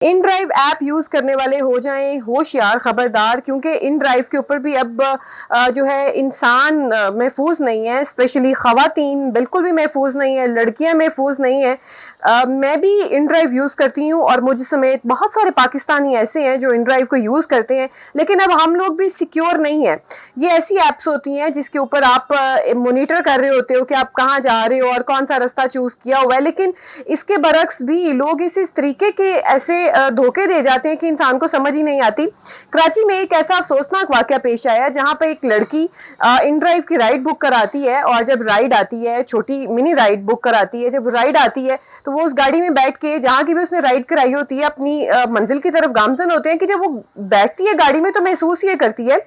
In drive app use करने वाले हो जाएं होशियार, खबरदार, क्योंकि इन ड्राइव के ऊपर भी अब जो है इंसान महफूज नहीं है। स्पेशली खवातीन बिल्कुल भी महफूज नहीं है, लड़कियां महफूज नहीं है। मैं भी इन ड्राइव यूज करती हूँ और मुझ समेत बहुत सारे पाकिस्तानी ऐसे हैं जो इन ड्राइव को यूज करते हैं, लेकिन अब हम लोग भी सिक्योर नहीं है। ये ऐसी ऐप्स होती हैं जिसके ऊपर आप मोनिटर कर रहे होते हो कि आप कहाँ जा रहे हो और कौन सा रास्ता चूज किया हुआ है, लेकिन इसके बरक्स भी लोग इस तरीके के ऐसे धोखे दे जाते हैं कि इंसान को समझ ही नहीं आती। कराची में एक ऐसा अफसोसनाक वाकया पेश आया जहां पर एक लड़की इन ड्राइव की राइड बुक कराती है, और जब राइड आती है, छोटी मिनी राइड बुक कराती है, जब राइड आती है तो वो उस गाड़ी में बैठ के जहां की भी उसने राइड कराई होती है अपनी मंजिल की तरफ गामजन होते हैं कि जब वो बैठती है गाड़ी में तो महसूस ये करती है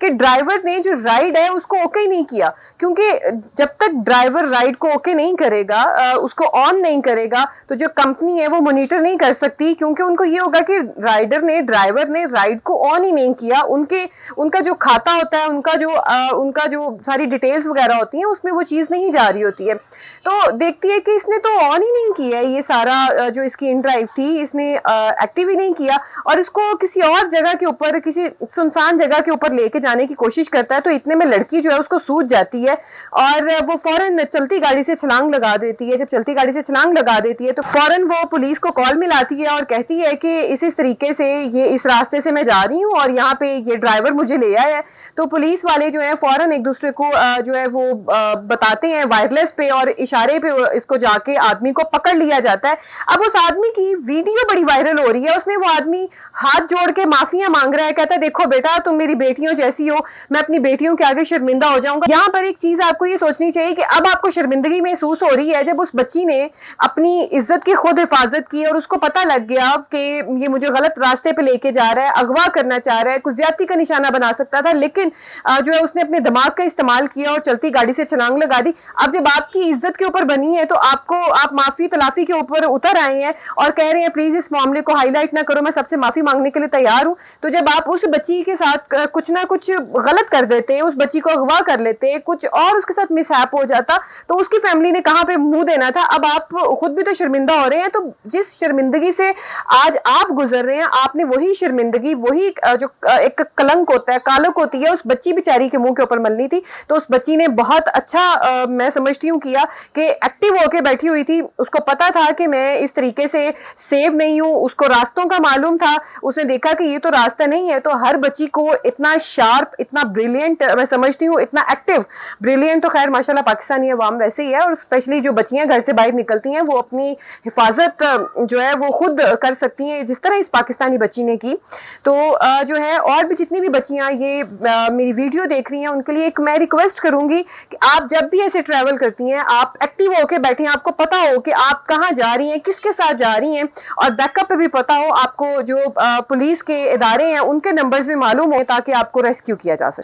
कि ड्राइवर ने जो राइड है उसको ओके नहीं किया, क्योंकि जब तक ड्राइवर राइड को ओके नहीं करेगा, उसको ऑन नहीं करेगा, तो जो कंपनी है वो मॉनिटर नहीं कर सकती, क्योंकि उनको ये होगा कि ड्राइवर ने राइड को ऑन ही नहीं किया। उनका जो खाता होता है, उनका जो सारी डिटेल्स वगैरह होती हैं उसमें वो चीज़ नहीं जा रही होती है। तो देखती है कि इसने तो ऑन ही नहीं किया है, ये सारा जो इसकी इन ड्राइव थी इसने एक्टिव ही नहीं किया, और इसको किसी और जगह के ऊपर, किसी सुनसान जगह के ऊपर लेके जाने की कोशिश करता है। तो इतने में लड़की जो है उसको सूझ जाती है और वो फौरन चलती गाड़ी से छलांग लगा देती है। जब चलती गाड़ी से छलांग लगा देती है तो फौरन वो पुलिस को कॉल मिलाती है और कहती है कि इस तरीके से ये इस रास्ते से मैं जा रही हूँ और यहाँ पे ये ड्राइवर मुझे ले आया है। तो पुलिस वाले जो है फौरन एक दूसरे को जो है वो बताते हैं वायरलेस पे, और इशारे पे इसको जाके आदमी को पकड़ लिया जाता है। अब उस आदमी की वीडियो बड़ी वायरल हो रही है, उसमें वो आदमी हाथ जोड़ के माफिया मांग रहा है, कहता है देखो बेटा तुम मेरी बेटियों जैसी हो, मैं अपनी बेटियों के आगे शर्मिंदा हो जाऊंगा। यहाँ पर एक चीज आपको ये सोचनी चाहिए कि अब आपको शर्मिंदगी महसूस हो रही है जब उस बच्ची ने अपनी इज्जत की खुद हिफाजत की और उसको पता लग गया कि ये मुझे गलत रास्ते पे लेके जा रहा है, अगवा करना चाह रहा है, कुछ ज्यादती का निशाना बना सकता था, लेकिन जो है उसने अपने दिमाग का इस्तेमाल किया और चलती गाड़ी से छलांग लगा दी। अब जब आपकी इज्जत के ऊपर बनी है तो आप माफी तलाफी के ऊपर उतर आए हैं और कह रहे हैं प्लीज इस मामले को हाईलाइट ना करो, मैं सबसे माफी मांगने के लिए तैयार हूं। तो जब आप उस बच्ची के साथ कुछ ना कुछ गलत कर देते, उस बच्ची को अगवा कर लेते, कुछ और उसके साथ मिसहैप हो जाता, तो उसकी फैमिली ने कहां पे मुंह देना था। अब आप खुद भी तो शर्मिंदा हो रहे हैं। तो जिस शर्मिंदगी से आज आप गुजर रहे हैं, आपने वही शर्मिंदगी, वही जो एक कलंक होता है, कालक होती है, उस बच्ची बेचारी के मुंह के ऊपर मलनी थी। तो उस बच्ची ने बहुत अच्छा मैं समझती हूँ किया कि एक्टिव होके बैठी हुई थी। उसको पता था कि मैं इस तरीके से सेव नहीं हूँ, उसको रास्तों का मालूम था, उसने देखा कि ये तो रास्ता नहीं है। तो हर बच्ची को इतना शार्प, इतना ब्रिलियंट मैं समझती हूँ, इतना एक्टिव, ब्रिलियंट तो खैर माशाल्लाह पाकिस्तानी अवाम वैसे ही है, और स्पेशली जो बच्चियां घर से बाहर निकलती हैं वो अपनी हिफाजत जो है वो खुद कर सकती हैं, जिस तरह इस पाकिस्तानी बच्ची ने की। तो जो है और भी जितनी भी बच्चियां ये मेरी वीडियो देख रही हैं उनके लिए एक मैं रिक्वेस्ट करूंगी कि आप जब भी ऐसे ट्रैवल करती हैं आप एक्टिव होके बैठें, आपको पता हो कि आप कहाँ जा रही हैं, किसके साथ जा रही हैं, और बैकअप पे भी पता हो, आपको जो पुलिस के इदारे हैं उनके नंबर्स भी मालूम हो ताकि आपको रेस्क्यू किया जा सके।